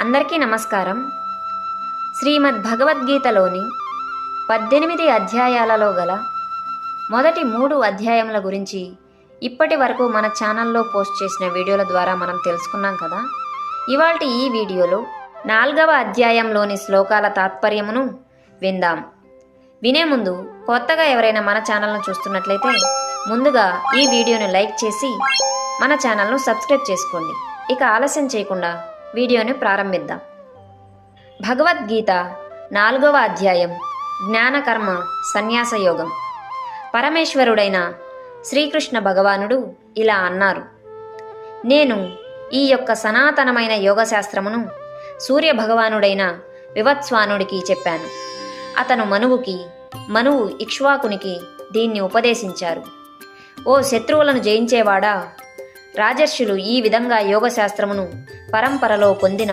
అందరికీ నమస్కారం. శ్రీమద్ భగవద్గీతలోని 18 అధ్యాయాలలో గల మొదటి 3 అధ్యాయముల గురించి ఇప్పటి వరకు మన ఛానల్లో పోస్ట్ చేసిన వీడియోల ద్వారా మనం తెలుసుకున్నాం కదా. ఇవాల్టి ఈ వీడియోలో 4వ అధ్యాయంలోని శ్లోకాల తాత్పర్యమును విందాం. వినే ముందు కొత్తగా ఎవరైనా మన ఛానల్ను చూస్తున్నట్లయితే ముందుగా ఈ వీడియోని లైక్ చేసి మన ఛానల్ను సబ్స్క్రైబ్ చేసుకోండి. ఇక ఆలస్యం చేయకుండా వీడియోని ప్రారంభిద్దాం. భగవద్గీత 4వ అధ్యాయం జ్ఞానకర్మ సన్యాస యోగం. పరమేశ్వరుడైన శ్రీకృష్ణ భగవానుడు ఇలా అన్నారు: నేను ఈ యొక్క సనాతనమైన యోగశాస్త్రమును సూర్య భగవానుడైన వివత్స్వానుడికి చెప్పాను. అతను మనువు ఇక్ష్వాకునికి దీన్ని ఉపదేశించారు. ఓ శత్రువులను జయించేవాడా, రాజర్షులు ఈ విధంగా యోగశాస్త్రమును పరంపరలో పొందిన